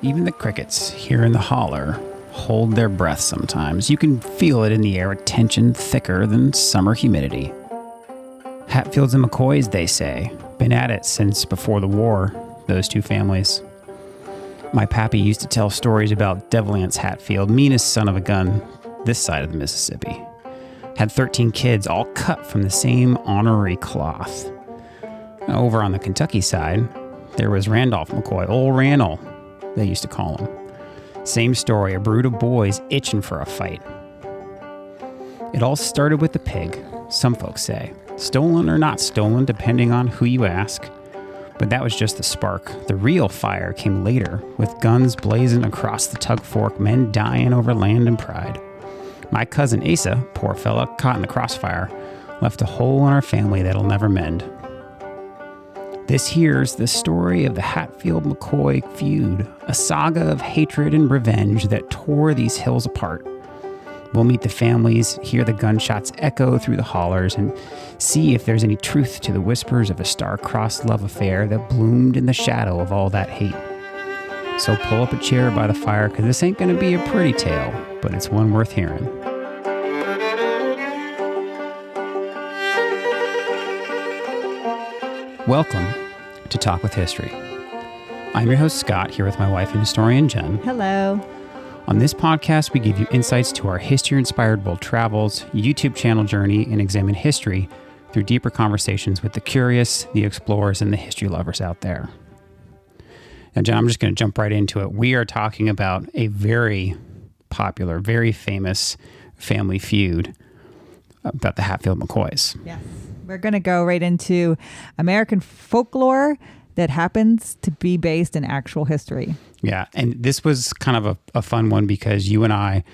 Even the crickets here in the holler hold their breath sometimes. You can feel it in the air, a tension thicker than summer humidity. Hatfields and McCoys, they say, been at it since before the war, those two families. My pappy used to tell stories about Devil Anse Hatfield, meanest son of a gun this side of the Mississippi. Had 13 kids, all cut from the same honorary cloth. Now, over on the Kentucky side, there was Randolph McCoy, old Randall, they used to call him. Same story, a brood of boys itching for a fight. It all started with the pig, some folks say. Stolen or not stolen, depending on who you ask. But that was just the spark. The real fire came later, with guns blazing across the Tug Fork, men dying over land and pride. My cousin Asa, poor fella, caught in the crossfire, left a hole in our family that'll never mend. This here's the story of the Hatfield-McCoy feud, a saga of hatred and revenge that tore these hills apart. We'll meet the families, hear the gunshots echo through the hollers, and see if there's any truth to the whispers of a star-crossed love affair that bloomed in the shadow of all that hate. So pull up a chair by the fire, because this ain't going to be a pretty tale, but it's one worth hearing. Welcome to Talk with History. I'm your host, Scott, here with my wife and historian, Jen. Hello. On this podcast, we give you insights to our history-inspired world travels, YouTube channel journey, and examine history through deeper conversations with the curious, the explorers, and the history lovers out there. Now, Jen, I'm just going to jump right into it. We are talking about a very popular, very famous family feud about the Hatfield-McCoys. Yes. We're going to go right into American folklore that happens to be based in actual history. Yeah, and this was kind of a fun one because you and I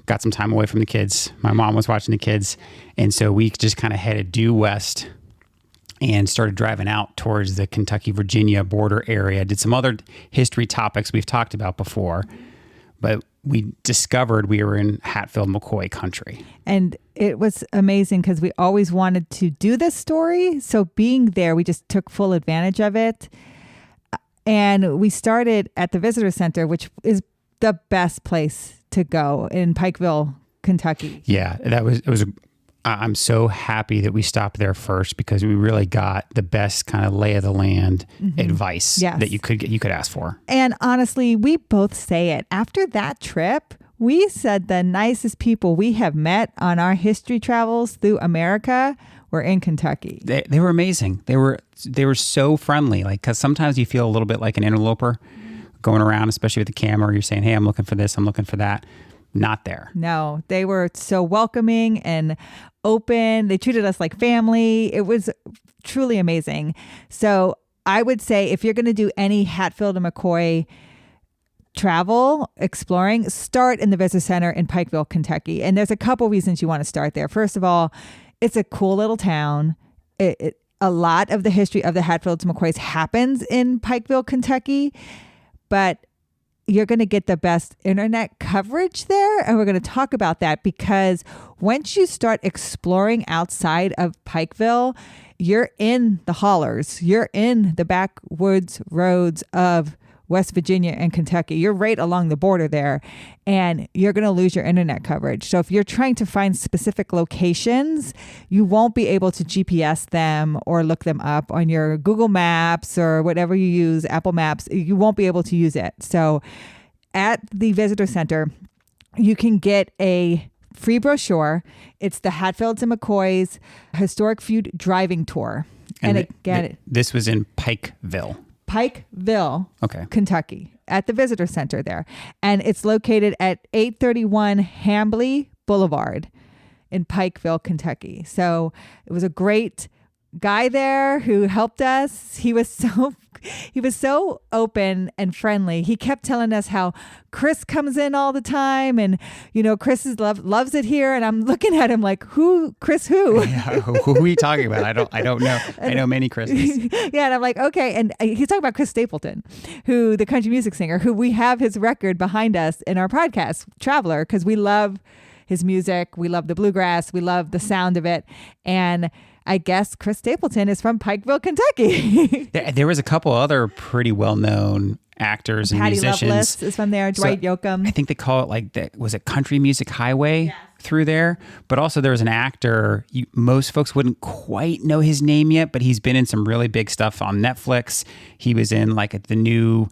got some time away from the kids. My mom was watching the kids, and so we just kind of headed due west and started driving out towards the Kentucky-Virginia border area. Did some other history topics we've talked about before, but we discovered we were in Hatfield-McCoy country. And it was amazing because we always wanted to do this story. So being there, we just took full advantage of it. And we started at the visitor center, which is the best place to go in Pikeville, Kentucky. Yeah, I'm so happy that we stopped there first because we really got the best kind of lay of the land advice that you could ask for. And honestly, we both say it. After that trip, we said the nicest people we have met on our history travels through America were in Kentucky. They were amazing. They were so friendly. Like, because sometimes you feel a little bit like an interloper going around, especially with the camera. You're saying, "Hey, I'm looking for this. I'm looking for that." Not there. No, they were so welcoming and open. They treated us like family. It was truly amazing. So I would say if you're going to do any Hatfield and McCoy travel, exploring, start in the Visitor Center in Pikeville, Kentucky. And there's a couple reasons you want to start there. First of all, it's a cool little town. A lot of the history of the Hatfields McCoys happens in Pikeville, Kentucky, but you're going to get the best internet coverage there. And we're going to talk about that because once you start exploring outside of Pikeville, you're in the hollers. You're in the backwoods roads of West Virginia and Kentucky. You're right along the border there, and you're going to lose your internet coverage. So if you're trying to find specific locations, you won't be able to GPS them or look them up on your Google Maps or whatever you use, Apple Maps. You won't be able to use it. So at the visitor center, you can get a free brochure. It's the Hatfields and McCoys Historic Feud Driving Tour. And this was in Pikeville. Pikeville, okay, Kentucky, at the visitor center there. And it's located at 831 Hambly Boulevard in Pikeville, Kentucky. So it was a great guy there who helped us. He was so open and friendly. He kept telling us how Chris comes in all the time, and Chris loves it here. And I'm looking at him like, Chris who? Yeah, who are we talking about? I don't know. I know many Chris's. Yeah, and I'm like, okay. And he's talking about Chris Stapleton, who the country music singer, who we have his record behind us in our podcast, Traveler, because we love his music. We love the bluegrass. We love the sound of it. And I guess Chris Stapleton is from Pikeville, Kentucky. There was a couple other pretty well-known actors and Patty musicians. Loveless is from there. Dwight Yoakam. I think they call it was it Country Music Highway through there? But also there was an actor, most folks wouldn't quite know his name yet, but he's been in some really big stuff on Netflix. He was in the new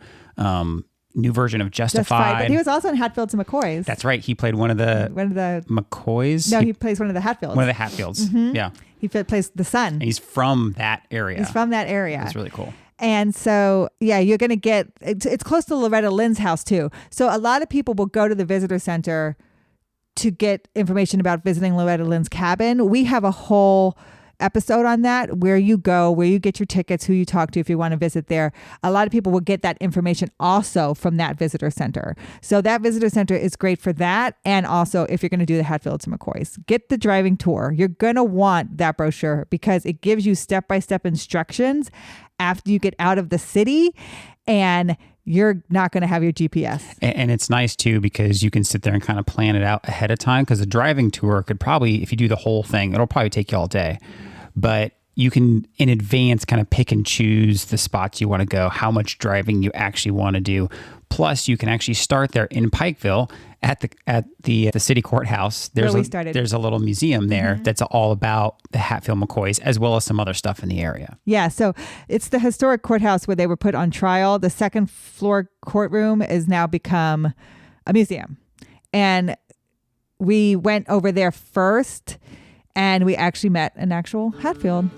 version of Justified. But he was also in Hatfields McCoys. That's right. He played one of the McCoys. No, he plays one of the Hatfields. One of the Hatfields. Mm-hmm. Yeah. He plays the son. And he's from that area. It's really cool. And so, you're going to get, it's close to Loretta Lynn's house too. So a lot of people will go to the visitor center to get information about visiting Loretta Lynn's cabin. We have a whole episode on that, where you go, where you get your tickets, who you talk to if you want to visit there. A lot of people will get that information also from that visitor center. So that visitor center is great for that. And also if you're going to do the Hatfields McCoys, get the driving tour. You're going to want that brochure because it gives you step-by-step instructions after you get out of the city, and you're not going to have your GPS. And it's nice too, because you can sit there and kind of plan it out ahead of time, because a driving tour could probably, if you do the whole thing, it'll probably take you all day. But you can, in advance, kind of pick and choose the spots you want to go, how much driving you actually want to do. Plus, you can actually start there in Pikeville at the city courthouse. There's a little museum there that's all about the Hatfield-McCoys, as well as some other stuff in the area. Yeah, so it's the historic courthouse where they were put on trial. The second floor courtroom has now become a museum. And we went over there first, and we actually met an actual Hatfield.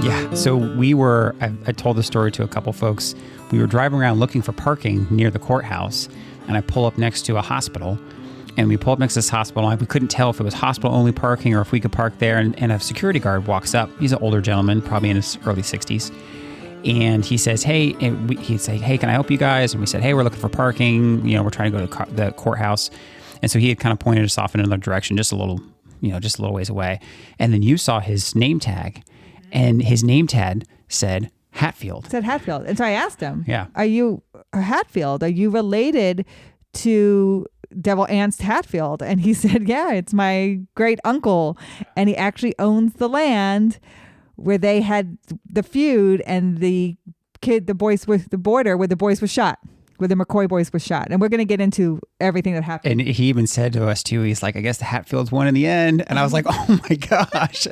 Yeah, so I told the story to a couple folks. We were driving around looking for parking near the courthouse, and I pull up next to a hospital. And we pull up next to this hospital, and we couldn't tell if it was hospital-only parking or if we could park there. And a security guard walks up. He's an older gentleman, probably in his early 60s. And he says, hey, he'd say, hey, can I help you guys? And we said, hey, we're looking for parking. We're trying to go to the courthouse. And so he had kind of pointed us off in another direction, just a little ways away. And then you saw his name tag, and his name tag said Hatfield. It said Hatfield. And so I asked him, yeah, are you a Hatfield? Are you related to Devil Anse Hatfield? And he said, yeah, it's my great uncle. And he actually owns the land where they had the feud, and the boys with the border where the boys were shot, where the McCoy boys were shot. And we're going to get into everything that happened. And he even said to us too, he's like, I guess the Hatfields won in the end. And I was like, oh my gosh.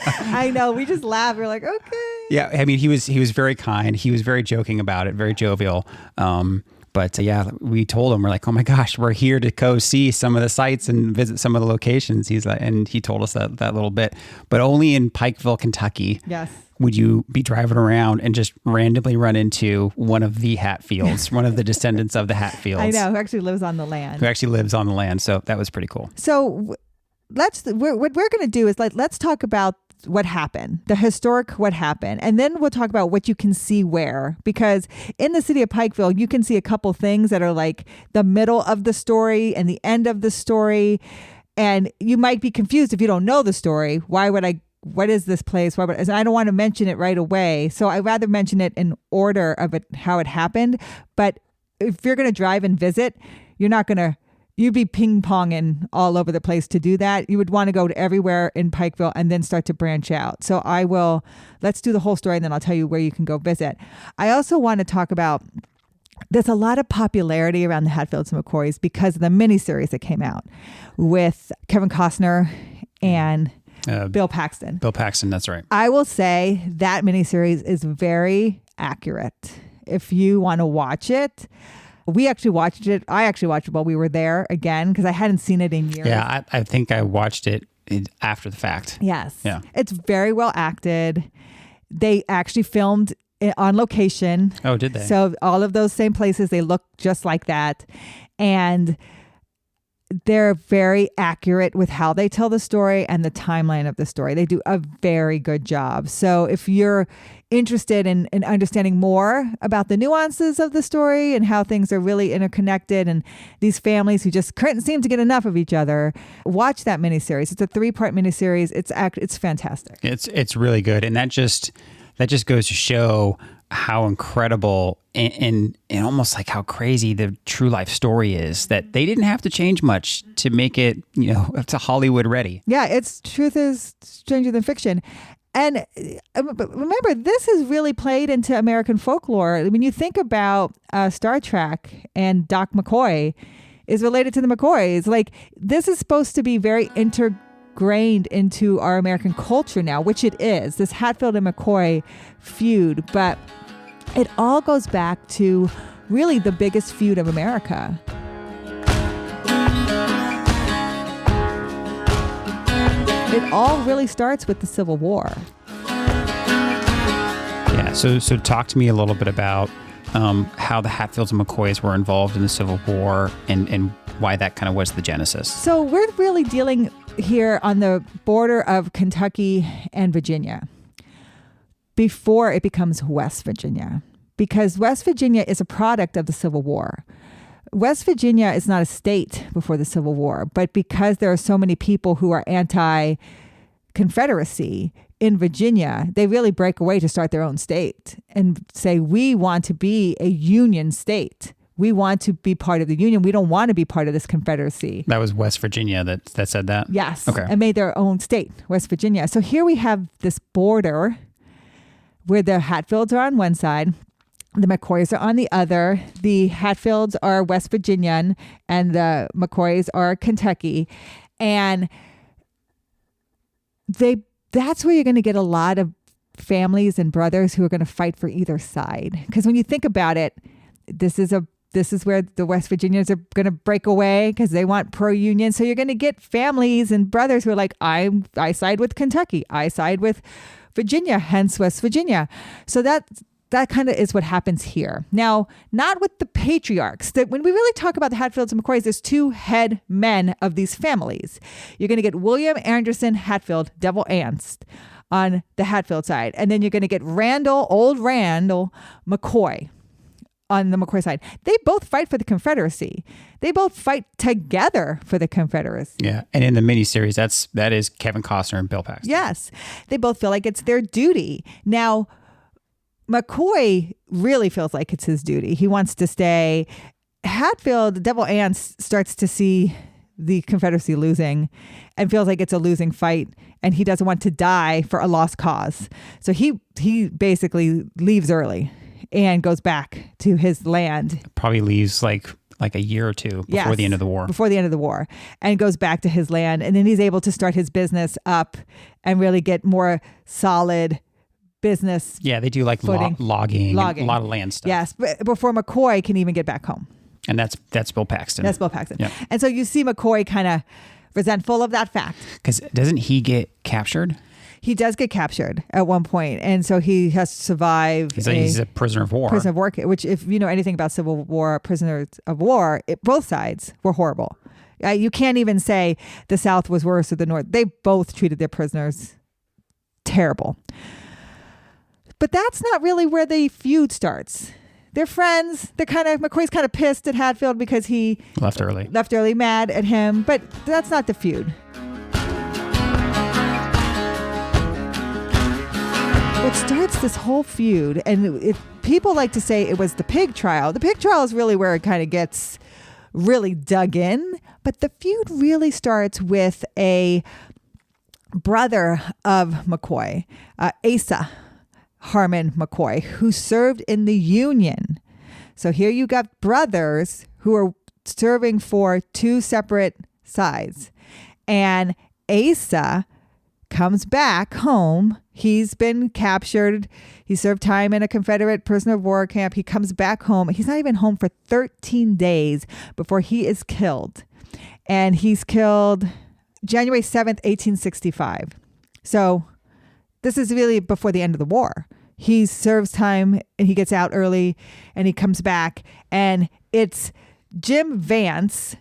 I know. We just laughed. We're like, okay. Yeah. I mean, he was very kind. He was very joking about it, very jovial. But we told him, we're like, oh my gosh, we're here to go see some of the sites and visit some of the locations. He's like, and he told us that little bit, but only in Pikeville, Kentucky. Yes. Would you be driving around and just randomly run into one of the Hatfields, one of the descendants of the Hatfields? I know, who actually lives on the land. So that was pretty cool. So what we're going to do is let's talk about what happened, the historic what happened. And then we'll talk about what you can see where, because in the city of Pikeville, you can see a couple things that are like the middle of the story and the end of the story. And you might be confused if you don't know the story. What is this place? I don't want to mention it right away. So I'd rather mention it in order of it, how it happened. But if you're going to drive and visit, you'd be ping-ponging all over the place to do that. You would want to go to everywhere in Pikeville and then start to branch out. So let's do the whole story, and then I'll tell you where you can go visit. I also want to talk about, there's a lot of popularity around the Hatfields McCoys because of the miniseries that came out with Kevin Costner and Bill Paxton. Bill Paxton, that's right. I will say that miniseries is very accurate. If you want to watch it, we actually watched it. I actually watched it while we were there again, because I hadn't seen it in years. Yeah, I think I watched it after the fact. Yes. Yeah. It's very well acted. They actually filmed it on location. Oh, did they? So all of those same places, they look just like that. And they're very accurate with how they tell the story and the timeline of the story. They do a very good job. So if you're interested in understanding more about the nuances of the story and how things are really interconnected and these families who just couldn't seem to get enough of each other, watch that miniseries. It's a 3-part miniseries. It's fantastic. It's really good. And that just goes to show how incredible and almost like how crazy the true life story is, that they didn't have to change much to make it, to Hollywood ready. Yeah, it's truth is stranger than fiction. And but remember, this is really played into American folklore. When you think about Star Trek, and Doc McCoy is related to the McCoys, like this is supposed to be very ingrained into our American culture now, which it is, this Hatfield and McCoy feud. But it all goes back to really the biggest feud of America. It all really starts with the Civil War. Yeah, so talk to me a little bit about how the Hatfields and McCoys were involved in the Civil War and why that kind of was the genesis. So we're really dealing here on the border of Kentucky and Virginia before it becomes West Virginia, because West Virginia is a product of the Civil War. West Virginia is not a state before the Civil War, but because there are so many people who are anti-Confederacy in Virginia, they really break away to start their own state and say, we want to be a Union state. We want to be part of the Union. We don't want to be part of this Confederacy. That was West Virginia that said that? Yes. Okay. And made their own state, West Virginia. So here we have this border where the Hatfields are on one side, the McCoys are on the other. The Hatfields are West Virginian and the McCoys are Kentucky. And that's where you're going to get a lot of families and brothers who are going to fight for either side. Because when you think about it, this is where the West Virginians are going to break away because they want pro-union. So you're going to get families and brothers who are like, I side with Kentucky. I side with Virginia, hence West Virginia. So that kind of is what happens here. Now, not with the patriarchs. That when we really talk about the Hatfields and McCoys, there's two head men of these families. You're going to get William Anderson Hatfield, Devil Anse, on the Hatfield side. And then you're going to get old Randall McCoy on the McCoy side. They both fight for the Confederacy. They both fight together for the Confederacy. Yeah. And in the miniseries, that is Kevin Costner and Bill Paxton. Yes. They both feel like it's their duty. Now, McCoy really feels like it's his duty. He wants to stay. Hatfield, Devil Anse, starts to see the Confederacy losing and feels like it's a losing fight, and he doesn't want to die for a lost cause. So he basically leaves early and goes back to his land. Probably leaves like a year or two before the end of the war. Before the end of the war, and goes back to his land. And then he's able to start his business up and really get more solid business. Yeah, they do like logging, a lot of land stuff. Yes, but before McCoy can even get back home. And that's Bill Paxton. That's Bill Paxton. Yep. And so you see McCoy kind of resentful of that fact. Because doesn't he get captured? He does get captured at one point, and so he has to survive. He's a prisoner of war. Prisoner of war, which if you know anything about Civil War, prisoners of war, both sides were horrible. You can't even say the South was worse or the North. They both treated their prisoners terrible. But that's not really where the feud starts. They're friends. McCoy's kind of pissed at Hatfield because he left early, mad at him. But that's not the feud. What starts this whole feud, and if people like to say it was the pig trial. The pig trial is really where it kind of gets really dug in. But the feud really starts with a brother of McCoy, Asa Harmon McCoy, who served in the Union. So here you got brothers who are serving for two separate sides. And Asa comes back home. He's been captured. He served time in a Confederate prisoner of war camp. He comes back home. He's not even home for 13 days before he is killed. And he's killed January 7th, 1865. So this is really before the end of the war. He serves time and he gets out early and he comes back, and it's James Vance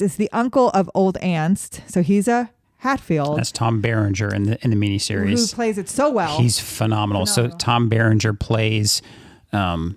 is the uncle of old Anse. So he's a Hatfield. That's Tom Berenger in the miniseries. Who plays it so well. He's phenomenal. So Tom Berenger plays Kevin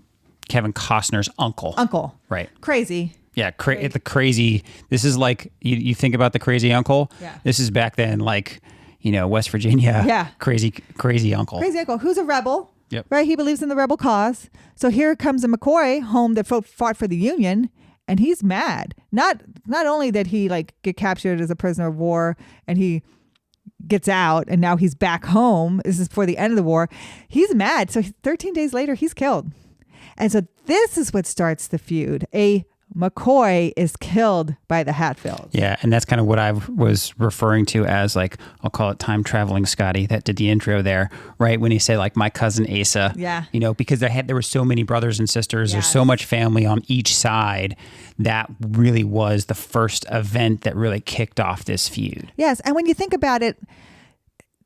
Costner's uncle. Right. Crazy. Yeah, the crazy. This is like, you think about the crazy uncle. Yeah. This is back then, like, West Virginia. Yeah. Crazy uncle. Crazy uncle who's a rebel. Yep. Right? He believes in the rebel cause. So here comes a McCoy home that fought for the Union, and he's mad. Not only that he like get captured as a prisoner of war and he gets out and now he's back home. This is before the end of the war. He's mad. So 13 days later, he's killed. And so this is what starts the feud. A McCoy is killed by the Hatfields. Yeah, and that's kind of what I was referring to as, like, I'll call it time traveling Scotty that did the intro there, right? When he said, like, my cousin Asa. Yeah. You know, because there were so many brothers and sisters. Yes. There's so much family on each side. That really was the first event that really kicked off this feud. Yes, and when you think about it,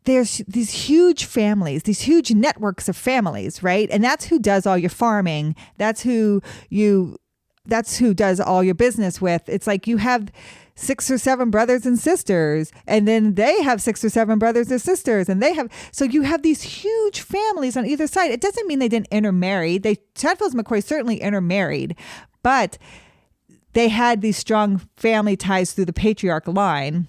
there's these huge families, these huge networks of families, right? And that's who does all your farming. That's who does all your business with. It's like you have 6 or 7 brothers and sisters, and then they have 6 or 7 brothers or sisters, and so you have these huge families on either side. It doesn't mean they didn't intermarry. Hatfields McCoy certainly intermarried, but they had these strong family ties through the patriarch line.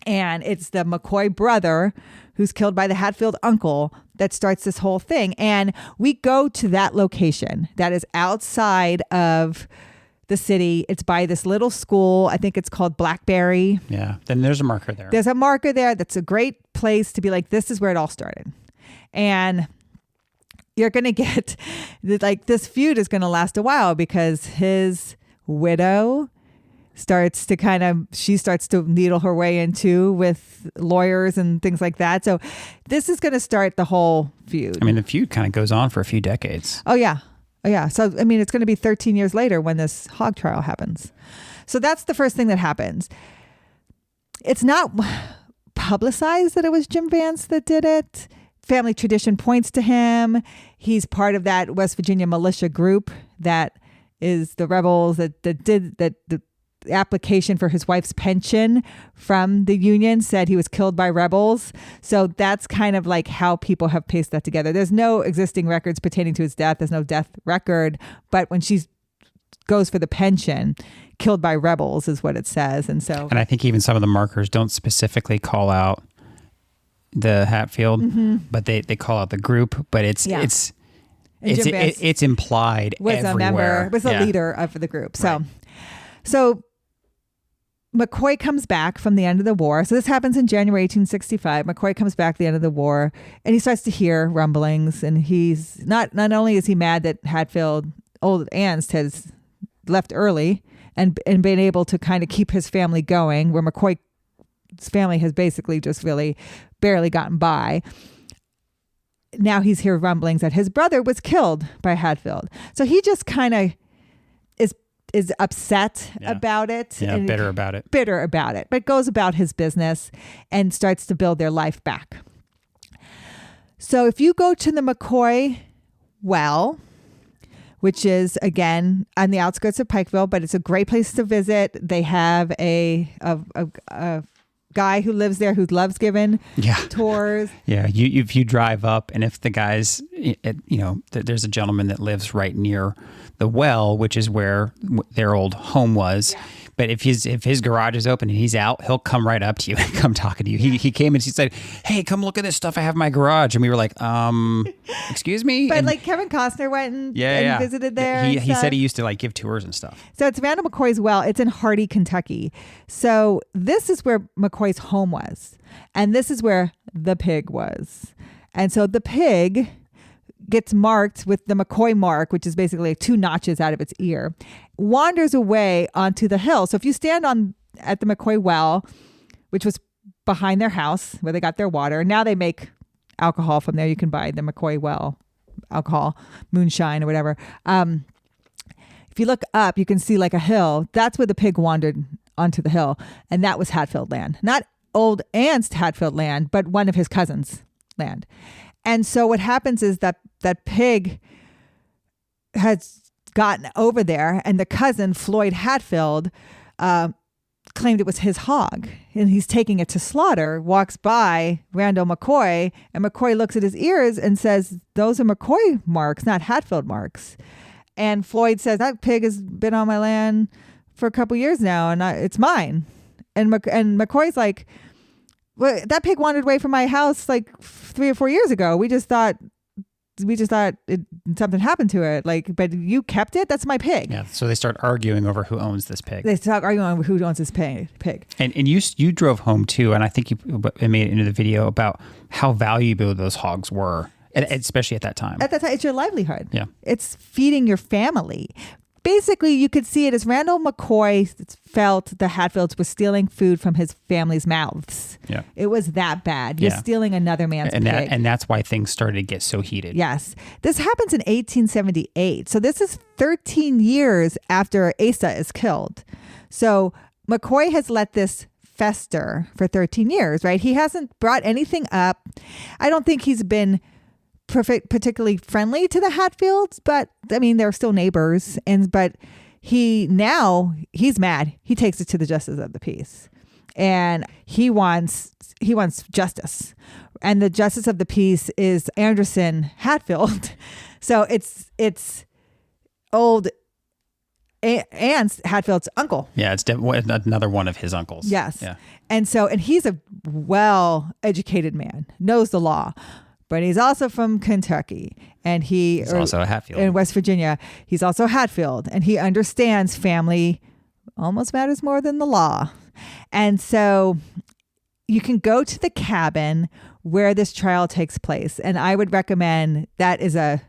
And it's the McCoy brother who's killed by the Hatfield uncle that starts this whole thing. And we go to that location that is outside of the city. It's by this little school. I think it's called Blackberry. Yeah. Then there's a marker there. There's a marker there. That's a great place to be like, this is where it all started. And you're going to get, like, this feud is going to last a while because his widow starts to needle her way into with lawyers and things like that. So this is going to start the whole feud. I mean, the feud kind of goes on for a few decades. Oh, yeah. So, I mean, it's going to be 13 years later when this hog trial happens. So that's the first thing that happens. It's not publicized that it was Jim Vance that did it. Family tradition points to him. He's part of that West Virginia militia group that is the rebels that did the application for his wife's pension from the Union said he was killed by rebels. So that's kind of like how people have pieced that together. There's no existing records pertaining to his death. There's no death record. But when she goes for the pension, killed by rebels is what it says. And I think even some of the markers don't specifically call out the Hatfield, but they call out the group. But it's implied was everywhere. A member, was a leader of the group. So McCoy comes back from the end of the war. So this happens in January 1865. McCoy comes back at the end of the war, and he starts to hear rumblings. And he's not only is he mad that old Anse has left early and been able to kind of keep his family going, where McCoy's family has basically just really barely gotten by. Now he's heard rumblings that his brother was killed by Hatfield. So he just kind of is upset about it. Yeah, bitter about it. But goes about his business and starts to build their life back. So if you go to the McCoy well, which is, again, on the outskirts of Pikeville, but it's a great place to visit. They have a guy who lives there who loves giving tours. Yeah, if you drive up, and if the guys, there's a gentleman that lives right near the well, which is where their old home was. Yeah. But if his garage is open and he's out, he'll come right up to you and come talking to you. He came and he said, "Hey, come look at this stuff I have in my garage." And we were like, excuse me? But and, like Kevin Costner went and visited there. He said he used to like give tours and stuff. So it's Randall McCoy's well. It's in Hardy, Kentucky. So this is where McCoy's home was. And this is where the pig was. And so the pig gets marked with the McCoy mark, which is basically like 2 notches out of its ear, wanders away onto the hill. So if you stand at the McCoy well, which was behind their house where they got their water, now they make alcohol from there. You can buy the McCoy well alcohol, moonshine or whatever. If you look up, you can see like a hill. That's where the pig wandered onto the hill. And that was Hatfield land. Not old Anse Hatfield land, but one of his cousins' land. And so what happens is that pig has gotten over there, and the cousin, Floyd Hatfield, claimed it was his hog, and he's taking it to slaughter, walks by Randall McCoy, and McCoy looks at his ears and says, "Those are McCoy marks, not Hatfield marks." And Floyd says, "That pig has been on my land for a couple years now, and it's mine." And McCoy's like, "Well, that pig wandered away from my house like 3 or 4 years ago. We just thought just thought something happened to it. Like, but you kept it. That's my pig. Yeah. So they start arguing over who owns this pig. They start arguing over who owns this pig. And you drove home too, and I think you made it into the video about how valuable those hogs were, especially at that time. At that time, it's your livelihood. Yeah. It's feeding your family. Basically, you could see it as Randall McCoy felt the Hatfields were stealing food from his family's mouths. Yeah. It was that bad. You're stealing another man's pig. And that's why things started to get so heated. Yes. This happens in 1878. So this is 13 years after Asa is killed. So McCoy has let this fester for 13 years, right? He hasn't brought anything up. I don't think he's been particularly friendly to the Hatfields, but I mean, they're still neighbors. But he's mad. He takes it to the justice of the peace, and he wants justice. And the justice of the peace is Anderson Hatfield. So it's old Anse Hatfield's uncle. Yeah, it's another one of his uncles. Yes. Yeah. And he's a well-educated man, knows the law. But he's also from Kentucky, and he's also a Hatfield. In West Virginia. He's also Hatfield, and he understands family almost matters more than the law. And so you can go to the cabin where this trial takes place, and I would recommend that is a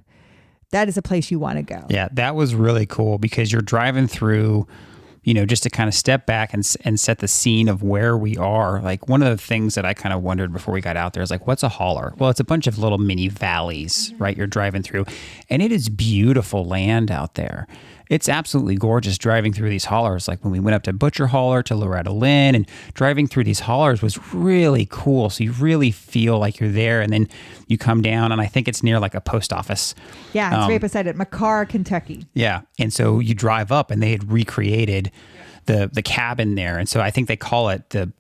place you want to go. Yeah, that was really cool because you're driving through, just to kind of step back and set the scene of where we are. Like, one of the things that I kind of wondered before we got out there is like, what's a holler? Well, it's a bunch of little mini valleys, right? You're driving through, and it is beautiful land out there. It's absolutely gorgeous driving through these hollers. Like when we went up to Butcher Holler, to Loretta Lynn, and driving through these hollers was really cool. So you really feel like you're there, and then you come down, and I think it's near like a post office. Yeah, it's right beside it, McCarr, Kentucky. Yeah, and so you drive up, and they had recreated the cabin there, and so I think they call it the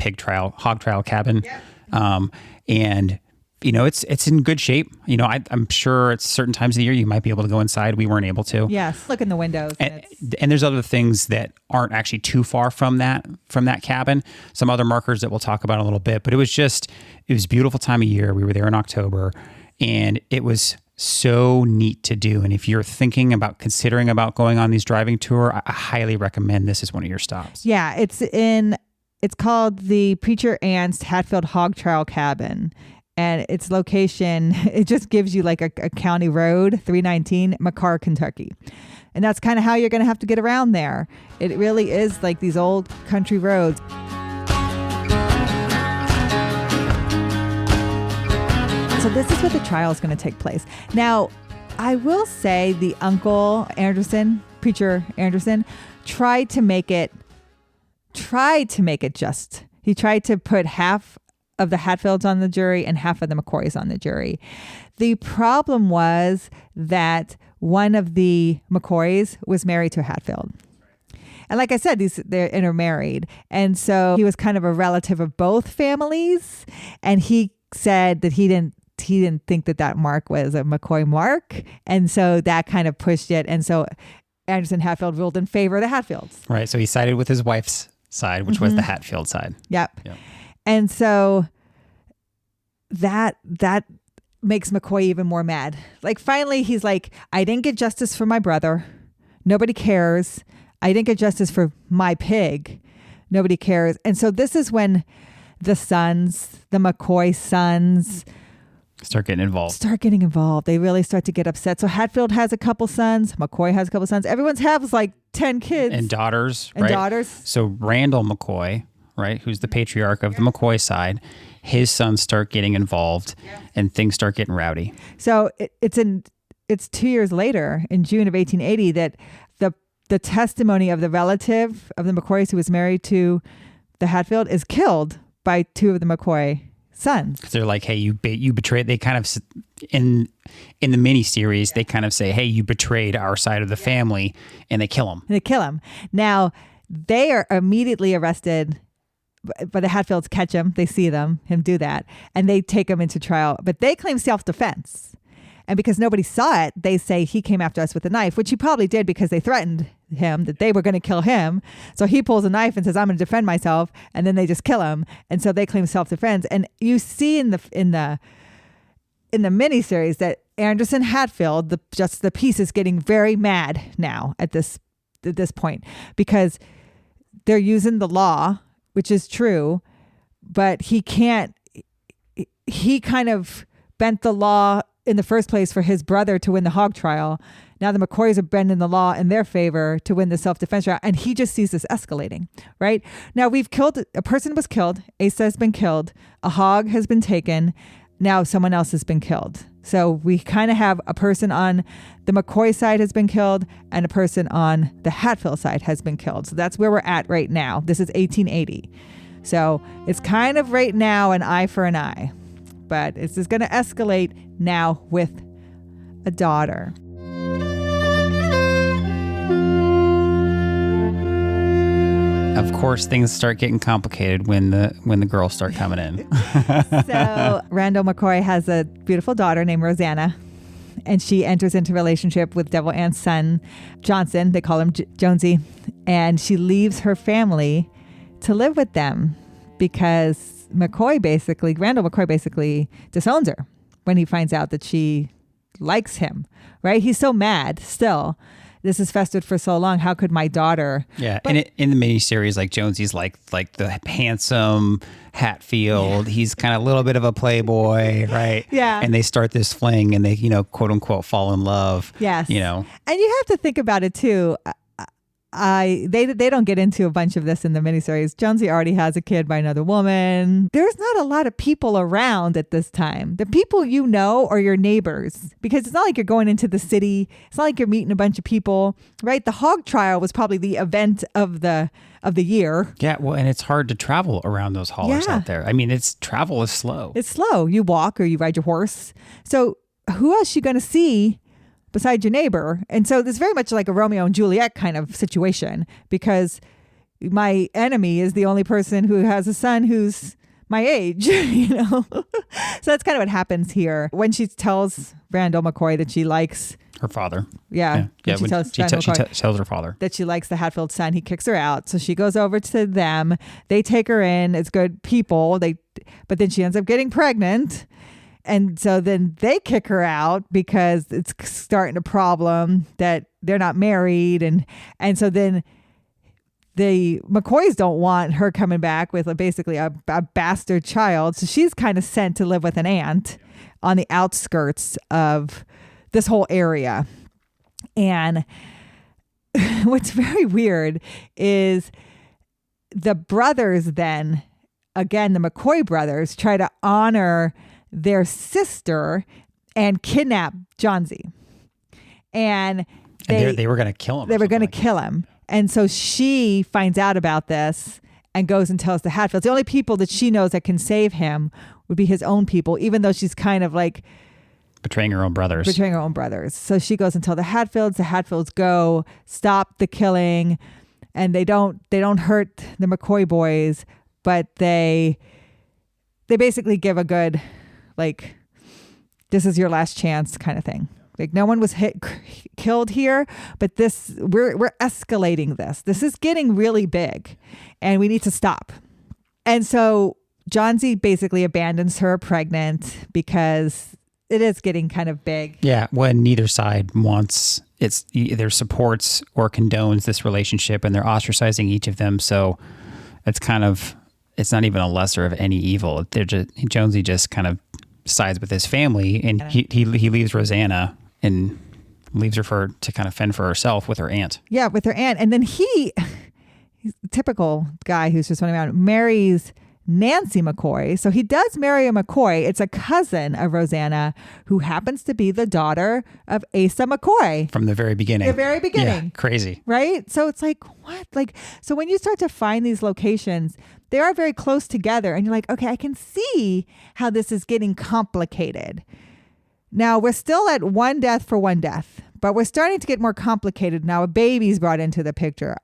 hog trial cabin. Yeah. And it's in good shape. I'm sure at certain times of the year you might be able to go inside. We weren't able to. Yes, look in the windows. And there's other things that aren't actually too far from that cabin. Some other markers that we'll talk about in a little bit. But it was a beautiful time of year. We were there in October, and it was so neat to do. And if you're considering about going on these driving tour, I highly recommend this as one of your stops. Yeah, it's called the Preacher Anse Hatfield Hog Trial Cabin. And its location, it just gives you like a county road, 319, McCarr, Kentucky. And that's kind of how you're going to have to get around there. It really is like these old country roads. So this is where the trial is going to take place. Now, I will say the uncle Anderson, Preacher Anderson, tried to make it just. He tried to put half of the Hatfields on the jury and half of the McCoys on the jury. The problem was that one of the McCoys was married to a Hatfield. And like I said, they're intermarried. And so he was kind of a relative of both families. And he said that he didn't think that mark was a McCoy mark. And so that kind of pushed it. And so Anderson Hatfield ruled in favor of the Hatfields. Right. So he sided with his wife's side, which was the Hatfield side. Yep. And so that makes McCoy even more mad. Like finally he's like, I didn't get justice for my brother. Nobody cares. I didn't get justice for my pig. Nobody cares. And so this is when the McCoy sons start getting involved. They really start to get upset. So Hatfield has a couple sons. McCoy has a couple sons. Everyone's has like 10 kids. And daughters. So Randall McCoy, right, who's the patriarch of the McCoy side, his sons start getting involved, and things start getting rowdy. So it's 2 years later, in June of 1880, that the testimony of the relative of the McCoys who was married to the Hatfield is killed by two of the McCoy sons. Because they're like, hey, you betrayed. They kind of in the miniseries, they kind of say, hey, you betrayed our side of the family, and they kill him. Now they are immediately arrested. But the Hatfields catch him. They see him do that, and they take him into trial. But they claim self-defense. And because nobody saw it, they say he came after us with a knife, which he probably did because they threatened him that they were going to kill him. So he pulls a knife and says, I'm going to defend myself. And then they just kill him. And so they claim self-defense. And you see in the miniseries that Anderson Hatfield, the piece, is getting very mad now at this point, because they're using the law, which is true, but he kind of bent the law in the first place for his brother to win the hog trial. Now the McCoys are bending the law in their favor to win the self-defense trial, and he just sees this escalating, right? Now a person was killed, Asa has been killed, a hog has been taken, now someone else has been killed. So we kind of have a person on the McCoy side has been killed and a person on the Hatfield side has been killed. So that's where we're at right now. This is 1880. So it's kind of right now an eye for an eye. But this is going to escalate now with a daughter. Of course, things start getting complicated when the girls start coming in. So Randall McCoy has a beautiful daughter named Rosanna, and she enters into a relationship with Devil Anne's son, Johnson. They call him Jonesy. And she leaves her family to live with them because Randall McCoy basically disowns her when he finds out that she likes him, right? He's so mad still. This has festered for so long. How could my daughter? Yeah, and in the miniseries, like Jonesy's like the handsome Hatfield. Yeah. He's kind of a little bit of a playboy, right? Yeah. And they start this fling, and they quote unquote fall in love. Yes. And you have to think about it too. They don't get into a bunch of this in the miniseries. Jonesy already has a kid by another woman. There's not a lot of people around at this time. The people you know are your neighbors, because it's not like you're going into the city. It's not like you're meeting a bunch of people, right? The hog trial was probably the event of the year. Yeah, well, and it's hard to travel around those hollers out there. I mean, travel is slow. It's slow. You walk or you ride your horse. So who else you going to see besides your neighbor? And so this is very much like a Romeo and Juliet kind of situation, because my enemy is the only person who has a son who's my age, So that's kind of what happens here when she tells Randall McCoy that she likes her father. Yeah. She tells her father that she likes the Hatfield son. He kicks her out. So she goes over to them. They take her in. It's good people. But then she ends up getting pregnant. And so then they kick her out because it's starting a problem that they're not married. And so then the McCoys don't want her coming back with basically a bastard child. So she's kind of sent to live with an aunt on the outskirts of this whole area. And what's very weird is the brothers then, again, the McCoy brothers, try to honor their sister and kidnap Jonesy. And they were going to kill him. They were going to kill him. And so she finds out about this and goes and tells the Hatfields. The only people that she knows that can save him would be his own people, even though she's kind of like betraying her own brothers. So she goes and tells the Hatfields. The Hatfields go stop the killing, and they don't hurt the McCoy boys, but they basically give a good, like, this is your last chance kind of thing. Like, no one was killed here, but we're escalating this. This is getting really big, and we need to stop. And so Jonesy basically abandons her pregnant because it is getting kind of big. Yeah, when neither side wants either supports or condones this relationship, and they're ostracizing each of them. So it's not even a lesser of any evil. Jonesy just kind of sides with his family, and he leaves Rosanna and leaves her to kind of fend for herself with her aunt. Yeah, with her aunt. And then he's a typical guy who's just running around, marries Nancy McCoy. So he does marry a McCoy. It's a cousin of Rosanna who happens to be the daughter of Asa McCoy. From the very beginning. Yeah, crazy. Right? So it's like, what? So when you start to find these locations, they are very close together. And you're like, okay, I can see how this is getting complicated. Now, we're still at one death for one death, but we're starting to get more complicated. Now, a baby's brought into the picture.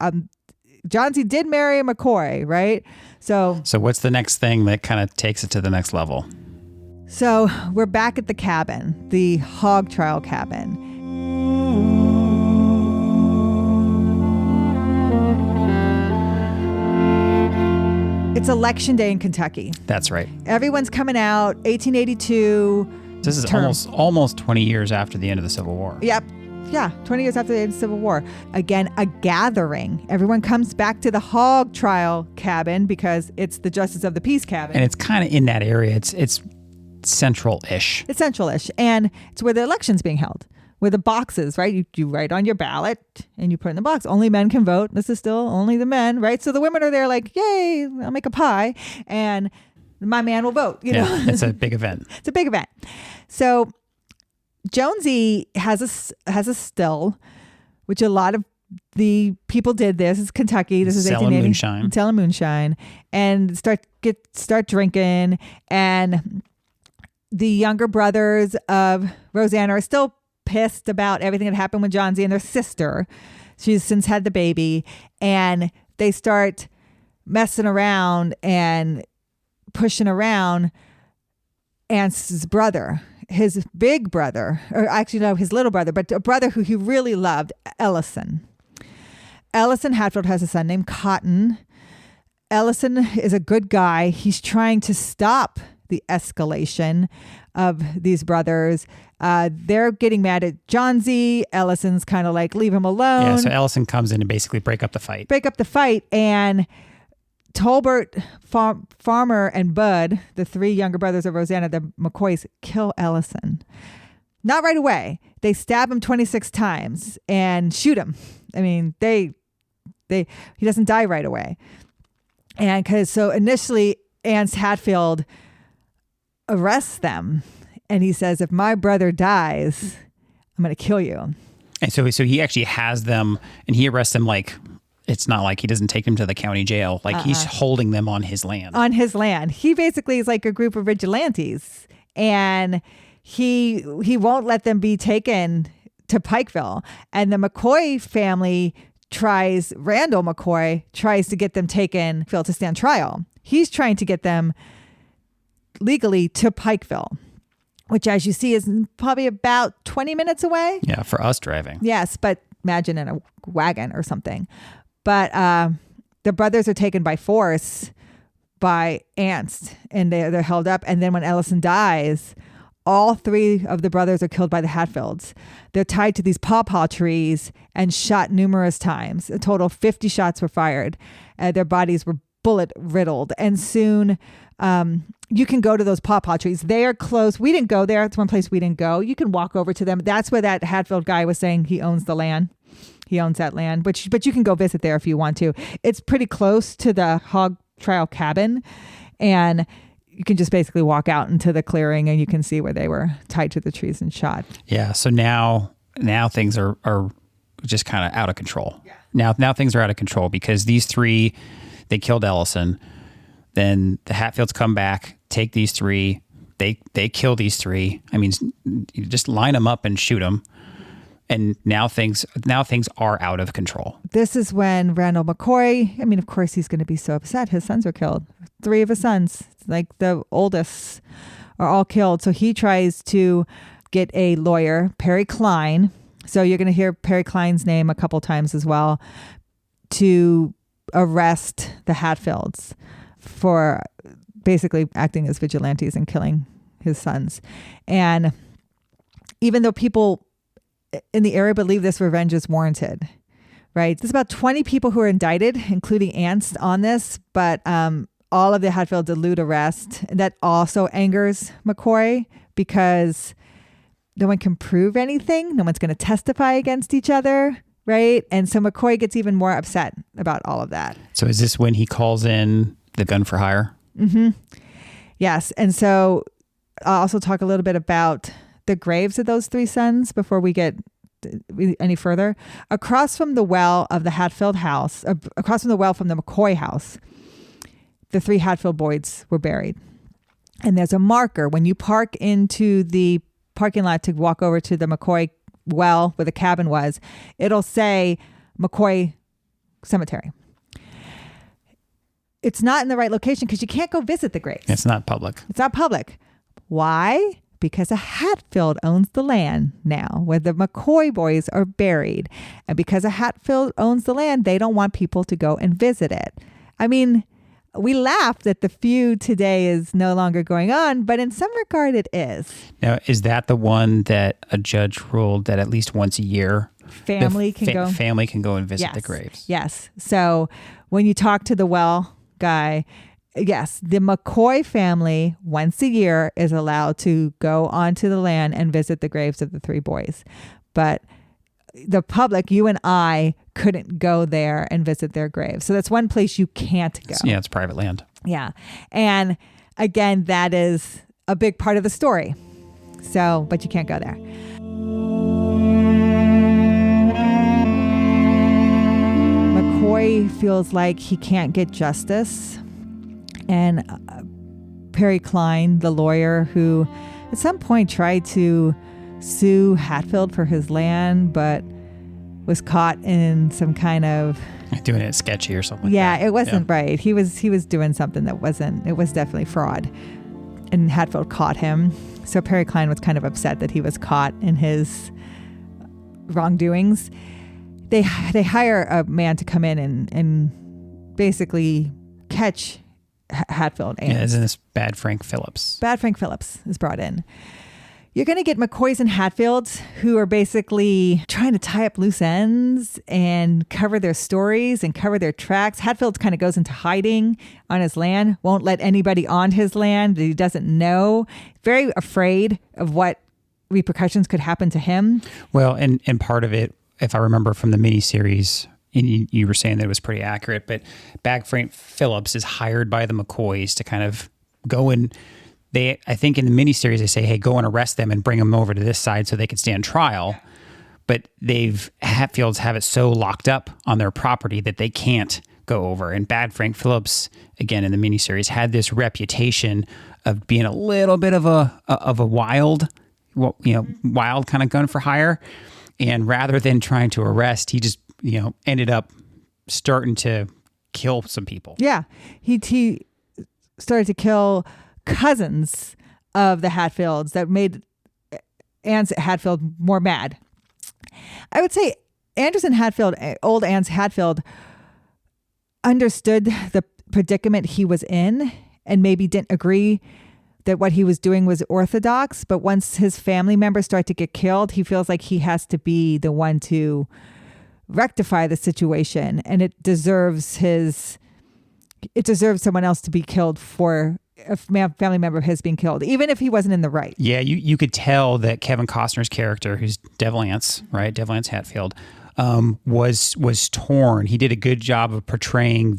Jonesy did marry a McCoy, right? So what's the next thing that kind of takes it to the next level? So we're back at the cabin, the hog trial cabin. It's election day in Kentucky. That's right. Everyone's coming out. 1882. This is almost 20 years after the end of the Civil War. Yep. Yeah, 20 years after the end of the Civil War. Again, a gathering. Everyone comes back to the hog trial cabin because it's the Justice of the Peace cabin. And it's kind of in that area. It's central-ish. It's central-ish. And it's where the election's being held. Where the boxes, right? You write on your ballot and you put in the box. Only men can vote. This is still only the men, right? So the women are there like, yay, I'll make a pie. And my man will vote. You know? It's a big event. It's a big event. So Jonesy has a still, which a lot of the people did this. It's Kentucky. This is selling 1880. moonshine. Selling moonshine. And start drinking. And the younger brothers of Rosanna are still pissed about everything that happened with Johnsy and their sister. She's since had the baby. And they start messing around and pushing around Anse's brother. His big brother, or actually no, his little brother, but a brother who he really loved, Ellison. Ellison Hatfield has a son named Cotton. Ellison is a good guy. He's trying to stop the escalation of these brothers. They're getting mad at Johnsy. Ellison's kind of like, leave him alone. Yeah, so Ellison comes in and basically break up the fight. And Tolbert, Farmer, and Bud, the three younger brothers of Rosanna, the McCoys, kill Ellison. Not right away. They stab him 26 times and shoot him. I mean, he doesn't die right away. And so initially, Anse Hatfield arrests them, and he says, "If my brother dies, I'm going to kill you." And so he actually has them, and he arrests them like. It's not like he doesn't take them to the county jail. Like he's holding them on his land. On his land. He basically is like a group of vigilantes. And he won't let them be taken to Pikeville. And the McCoy family Randall McCoy tries to get them taken to stand trial. He's trying to get them legally to Pikeville, which as you see is probably about 20 minutes away. Yeah, for us driving. Yes, but imagine in a wagon or something. But the brothers are taken by force by Anse, and they're held up. And then when Ellison dies, all three of the brothers are killed by the Hatfields. They're tied to these pawpaw trees and shot numerous times. A total of 50 shots were fired. Their bodies were bullet riddled. And soon you can go to those pawpaw trees. They are close. We didn't go there. It's one place we didn't go. You can walk over to them. That's where that Hatfield guy was saying he owns the land. He owns that land, but you can go visit there if you want to. It's pretty close to the hog trial cabin, and you can just basically walk out into the clearing and you can see where they were tied to the trees and shot. Yeah. So now things are just kind of out of control. Yeah. Now things are out of control because these three, they killed Ellison. Then the Hatfields come back, take these three. They kill these three. I mean, you just line them up and shoot them. And now things are out of control. This is when Randall McCoy, I mean, of course, he's going to be so upset. His sons are killed. 3 of his sons, like the oldest, are all killed. So he tries to get a lawyer, Perry Klein. So you're going to hear Perry Klein's name a couple times as well, to arrest the Hatfields for basically acting as vigilantes and killing his sons. And even though people in the area believe this revenge is warranted, right? There's about 20 people who are indicted, including Anse on this, but all of the Hatfields elude arrest. And that also angers McCoy because no one can prove anything. No one's going to testify against each other, right? And so McCoy gets even more upset about all of that. So is this when he calls in the gun for hire? Mm-hmm. Yes. And so I'll also talk a little bit about the graves of those 3 sons before we get any further. Across from the well of the Hatfield house, across from the well from the McCoy house, the 3 Hatfield boys were buried. And there's a marker when you park into the parking lot to walk over to the McCoy well where the cabin was. It'll say McCoy Cemetery. It's not in the right location because you can't go visit the graves. It's not public. It's not public. Why? Because a Hatfield owns the land now where the McCoy boys are buried. And because a Hatfield owns the land, they don't want people to go and visit it. I mean, we laugh that the feud today is no longer going on, but in some regard it is. Now, is that the one that a judge ruled that at least once a year family can go and visit the graves? Yes. So when you talk to the well guy, yes, the McCoy family once a year is allowed to go onto the land and visit the graves of the three boys. But the public, you and I, couldn't go there and visit their graves. So that's one place you can't go. Yeah, it's private land. Yeah. And again, that is a big part of the story. So, but you can't go there. McCoy feels like he can't get justice. And Perry Klein, the lawyer who at some point tried to sue Hatfield for his land, but was caught in some kind of doing it sketchy or something. Yeah, it wasn't right. He was doing something that wasn't. It was definitely fraud, and Hatfield caught him. So Perry Klein was kind of upset that he was caught in his wrongdoings. They hire a man to come in and basically catch Hatfield. Yeah, isn't this Bad Frank Phillips? Bad Frank Phillips is brought in. You're going to get McCoys and Hatfields who are basically trying to tie up loose ends and cover their stories and cover their tracks. Hatfield kind of goes into hiding on his land, won't let anybody on his land that he doesn't know, very afraid of what repercussions could happen to him. Well, and part of it, if I remember from the miniseries, and you were saying that it was pretty accurate, but Bad Frank Phillips is hired by the McCoys to kind of go and I think in the miniseries, they say, hey, go and arrest them and bring them over to this side so they can stand trial. Yeah. But Hatfields have it so locked up on their property that they can't go over. And Bad Frank Phillips, again, in the miniseries, had this reputation of being a little bit of a wild kind of gun for hire. And rather than trying to arrest, he just, ended up starting to kill some people. Yeah. He started to kill cousins of the Hatfields that made Anse Hatfield more mad. I would say Anderson Hatfield, old Anse Hatfield, understood the predicament he was in and maybe didn't agree that what he was doing was orthodox. But once his family members start to get killed, he feels like he has to be the one to rectify the situation. And it deserves someone else to be killed for a family member of his being killed, even if he wasn't in the right. Yeah, you could tell that Kevin Costner's character, who's Devil Anse, right? Devil Anse Hatfield, was torn. He did a good job of portraying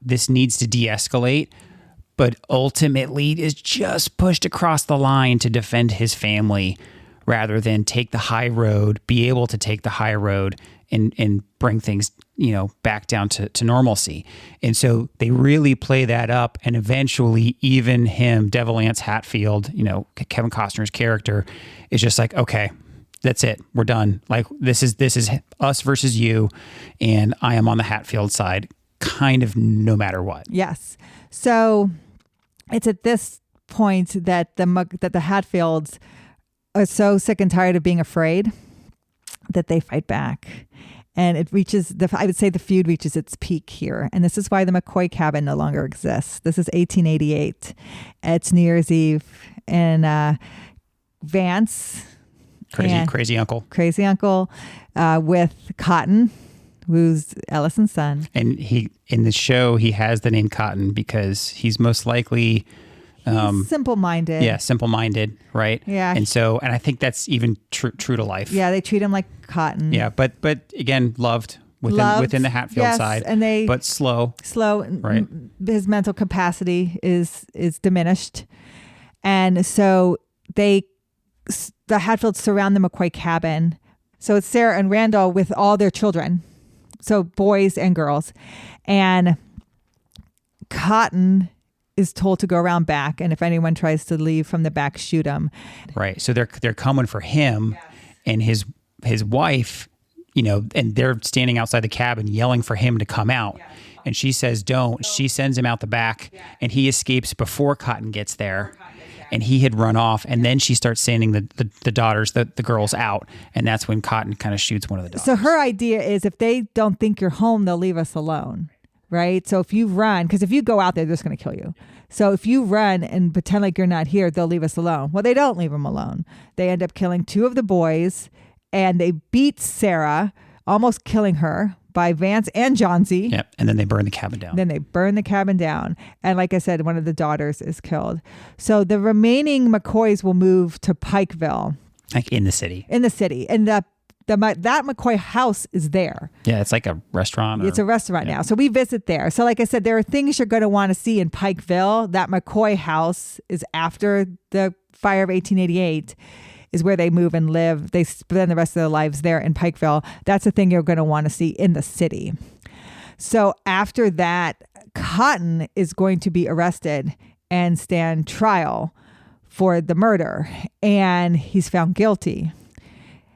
this needs to de-escalate, but ultimately is just pushed across the line to defend his family rather than take the high road, be able to take the high road and bring things, back down to normalcy. And so they really play that up, and eventually even him, Devil Anse Hatfield, Kevin Costner's character, is just like, okay, that's it. We're done. Like this is us versus you, and I am on the Hatfield side, kind of no matter what. Yes. So it's at this point that the Hatfields are so sick and tired of being afraid that they fight back. And it reaches I would say the feud reaches its peak here. And this is why the McCoy cabin no longer exists. This is 1888. It's New Year's Eve. And Vance. Crazy uncle. Crazy uncle with Cotton, who's Ellison's son. And in the show, he has the name Cotton because he's most likely... He's simple-minded. Yeah, simple-minded, right? Yeah. And I think that's even true to life. Yeah, they treat him like cotton. Yeah, but again, loved within the Hatfield side. And but slow. Right. His mental capacity is diminished. And so the Hatfields surround the McCoy cabin. So it's Sarah and Randall with all their children. So boys and girls. And Cotton is told to go around back, and if anyone tries to leave from the back, shoot them. Right. So they're coming for him, yes. And his wife, and they're standing outside the cabin yelling for him to come out. Yes. And she says, don't. She sends him out the back, yes. And he escapes before Cotton gets there. And he had run off, and then she starts sending the daughters, the girls out, and that's when Cotton kind of shoots one of the daughters. So her idea is if they don't think you're home, they'll leave us alone. right? So if you run, because if you go out there, they're just going to kill you. So if you run and pretend like you're not here, they'll leave us alone. Well, they don't leave them alone. They end up killing 2 of the boys, and they beat Sarah, almost killing her, by Vance and Johnsy. Yep. And then they burn the cabin down. And like I said, one of the daughters is killed. So the remaining McCoys will move to Pikeville. Like in the city. And that McCoy house is there. Yeah, it's like a restaurant. It's a restaurant now. So we visit there. So like I said, there are things you're going to want to see in Pikeville. That McCoy house is after the fire of 1888. Is where they move and live. They spend the rest of their lives there in Pikeville. That's the thing you're going to want to see in the city. So after that, Cotton is going to be arrested and stand trial for the murder. And he's found guilty.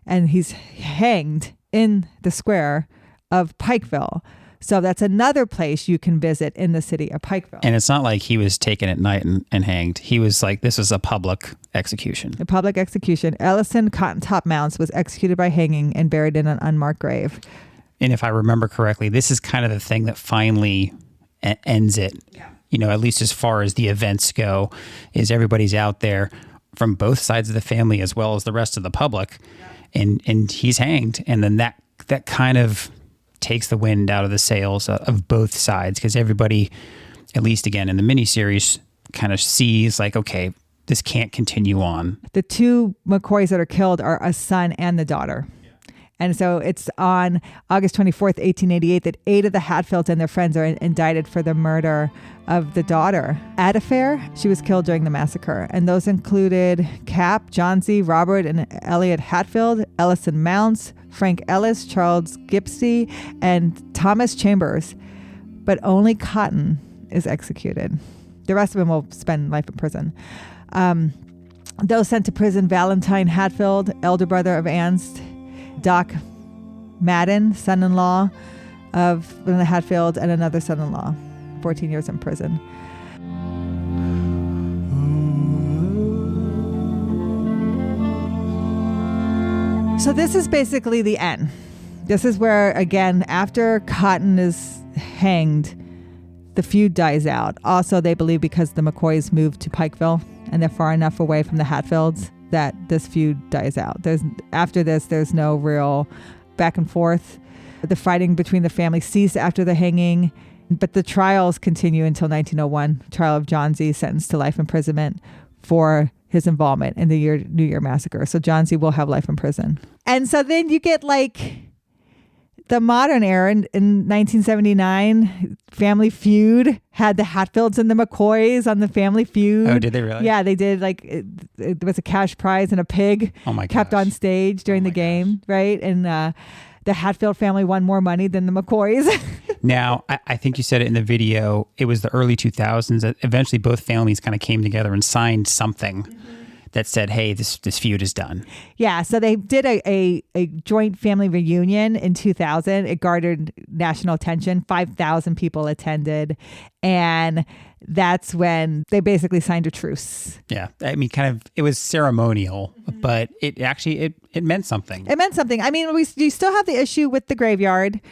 And he's hanged in the square of Pikeville. So that's another place you can visit in the city of Pikeville. And it's not like he was taken at night and hanged. He was like, this was a public execution. A public execution. Ellison Cotton-Top Mounts was executed by hanging and buried in an unmarked grave. And if I remember correctly, this is kind of the thing that finally ends it. Yeah. You know, at least as far as the events go, is everybody's out there from both sides of the family as well as the rest of the public. Yeah. And he's hanged. And then that kind of takes the wind out of the sails of both sides, because everybody, at least again in the miniseries, kind of sees like, okay, this can't continue on. The 2 McCoys that are killed are a son and the daughter. Yeah. And so it's on August 24th, 1888, that 8 of the Hatfields and their friends are indicted for the murder of the daughter. Adafair, she was killed during the massacre. And those included Cap, Johnsy, Robert and Elliot Hatfield, Ellison Mounts, Frank Ellis, Charles Gipsy, and Thomas Chambers. But only Cotton is executed. The rest of them will spend life in prison. Those sent to prison: Valentine Hatfield, elder brother of Anse; Doc Madden, son-in-law of one of the Hatfields, and another son-in-law, 14 years in prison. So this is basically the end. This is where, again, after Cotton is hanged, the feud dies out. Also, they believe because the McCoys moved to Pikeville and they're far enough away from the Hatfields that this feud dies out. After this, there's no real back and forth. The fighting between the families ceased after the hanging, but the trials continue until 1901. Trial of Johnsy, sentenced to life imprisonment for his involvement in the New Year Massacre. So Johnsy will have life in prison. And so then you get like the modern era in 1979, Family Feud had the Hatfields and the McCoys on the Family Feud. Oh, did they really? Yeah, they did. Like it was a cash prize and a pig kept on stage during the game, right? And the Hatfield family won more money than the McCoys. Now, I think you said it in the video, it was the early 2000s that eventually both families kind of came together and signed something that said, hey, this feud is done. Yeah, so they did a joint family reunion in 2000. It garnered national attention. 5,000 people attended. And that's when they basically signed a truce. Yeah, I mean, kind of, it was ceremonial, but it actually, it meant something. It meant something. I mean, you still have the issue with the graveyard,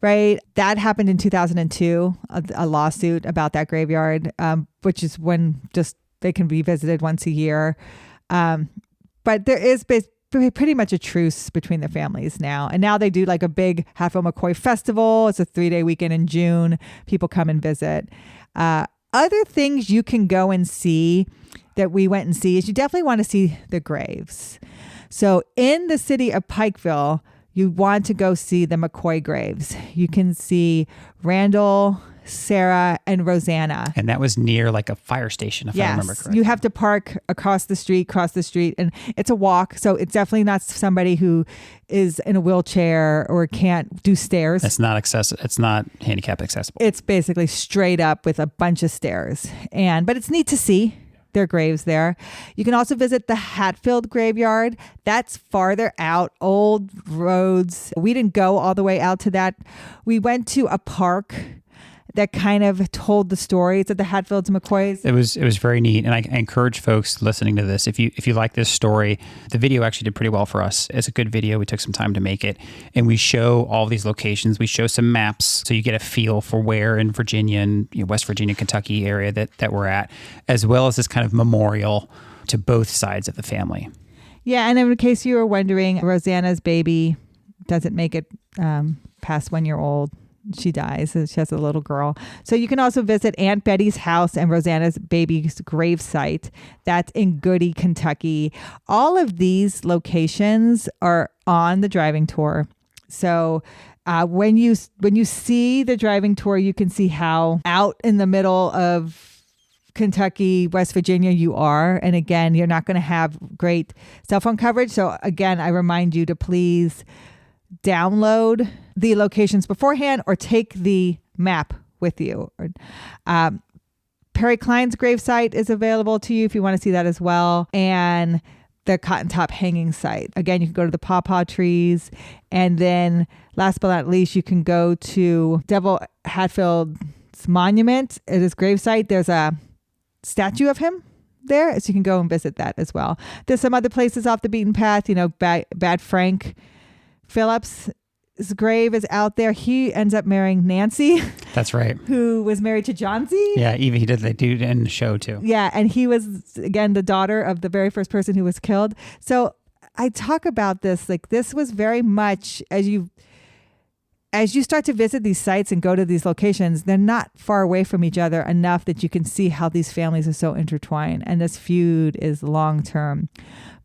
right? That happened in 2002, a lawsuit about that graveyard, which is when just they can be visited once a year. But there is pretty much a truce between the families now. And now they do like a big Hatfield-McCoy festival. It's a 3-day weekend in June. People come and visit. Other things you can go and see that we went and see is you definitely want to see the graves. So in the city of Pikeville, you want to go see the McCoy graves. You can see Randall, Sarah, and Rosanna. And that was near like a fire station, if I remember correctly. You have to park across the street, and it's a walk. So it's definitely not somebody who is in a wheelchair or can't do stairs. It's not accessible. It's not handicap accessible. It's basically straight up with a bunch of stairs. But it's neat to see their graves there. You can also visit the Hatfield graveyard. That's farther out, old roads. We didn't go all the way out to that. We went to a park that kind of told the stories of the Hatfields McCoys. It was very neat, and I encourage folks listening to this, if you like this story, the video actually did pretty well for us. It's a good video. We took some time to make it, and we show all these locations. We show some maps, so you get a feel for where in Virginia and West Virginia, Kentucky area that we're at, as well as this kind of memorial to both sides of the family. Yeah, and in case you were wondering, Rosanna's baby doesn't make it past 1 year old. She dies. She has a little girl. So you can also visit Aunt Betty's house and Rosanna's baby's grave site. That's in Goody, Kentucky. All of these locations are on the driving tour. So when you see the driving tour, you can see how out in the middle of Kentucky, West Virginia you are. And again, you're not going to have great cell phone coverage. So again, I remind you to please download the locations beforehand or take the map with you. Perry Klein's gravesite is available to you if you want to see that as well. And the Cotton Top hanging site. Again, you can go to the pawpaw trees. And then last but not least, you can go to Devil Hatfield's monument at his gravesite. There's a statue of him there, so you can go and visit that as well. There's some other places off the beaten path. Bad Frank Phillips' grave is out there. He ends up marrying Nancy. That's right. Who was married to John Z. Yeah, even he did the dude in the show too. Yeah, and he was, again, the daughter of the very first person who was killed. So I talk about this, like this was very much, as you start to visit these sites and go to these locations, they're not far away from each other enough that you can see how these families are so intertwined. And this feud is long-term.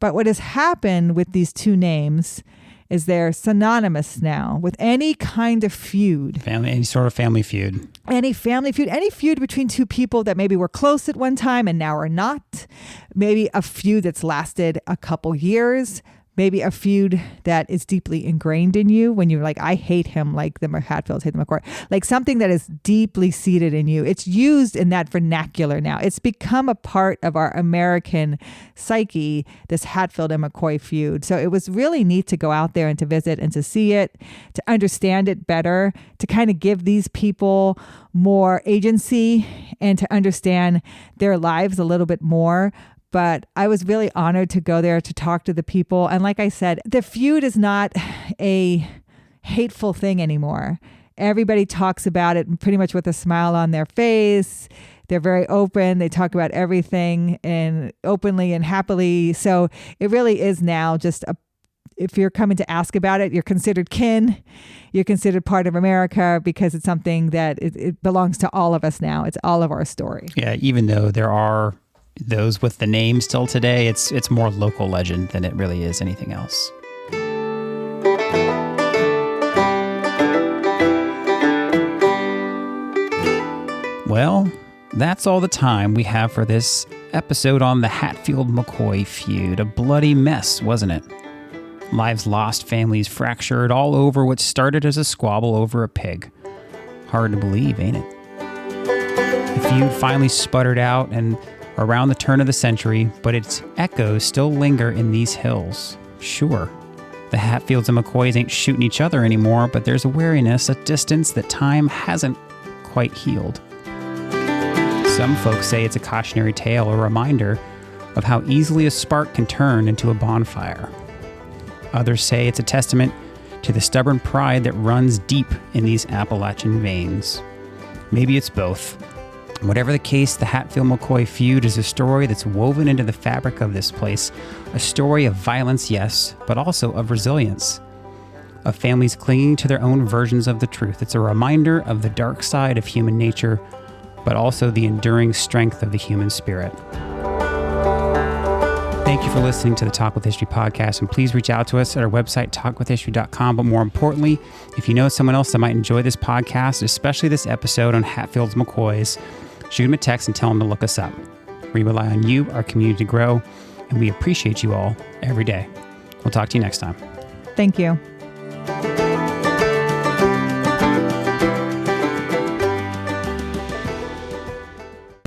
But what has happened with these two names is they're synonymous now with any kind of feud. Any sort of family feud. Any family feud, any feud between two people that maybe were close at one time and now are not. Maybe a feud that's lasted a couple years. Maybe a feud that is deeply ingrained in you when you're like, I hate him like the Hatfields hate the McCoy. Like something that is deeply seated in you. It's used in that vernacular now. It's become a part of our American psyche, this Hatfield and McCoy feud. So it was really neat to go out there and to visit and to see it, to understand it better, to kind of give these people more agency and to understand their lives a little bit more. But I was really honored to go there to talk to the people. And like I said, the feud is not a hateful thing anymore. Everybody talks about it pretty much with a smile on their face. They're very open. They talk about everything and openly and happily. So it really is now just if you're coming to ask about it, you're considered kin. You're considered part of America because it's something that it belongs to all of us now. It's all of our story. Yeah, even though there are those with the name still today, it's more local legend than it really is anything else. Well, that's all the time we have for this episode on the Hatfield-McCoy feud. A bloody mess, wasn't it? Lives lost, families fractured, all over what started as a squabble over a pig. Hard to believe, ain't it? The feud finally sputtered out and around the turn of the century, but its echoes still linger in these hills. Sure, the Hatfields and McCoys ain't shooting each other anymore, but there's a wariness, a distance that time hasn't quite healed. Some folks say it's a cautionary tale, a reminder of how easily a spark can turn into a bonfire. Others say it's a testament to the stubborn pride that runs deep in these Appalachian veins. Maybe it's both. Whatever the case, the Hatfield-McCoy feud is a story that's woven into the fabric of this place. A story of violence, yes, but also of resilience. Of families clinging to their own versions of the truth. It's a reminder of the dark side of human nature, but also the enduring strength of the human spirit. Thank you for listening to the Talk with History podcast, and please reach out to us at our website, talkwithhistory.com. But more importantly, if you know someone else that might enjoy this podcast, especially this episode on Hatfields McCoys, shoot them a text and tell them to look us up. We rely on you, our community, to grow, and we appreciate you all every day. We'll talk to you next time. Thank you.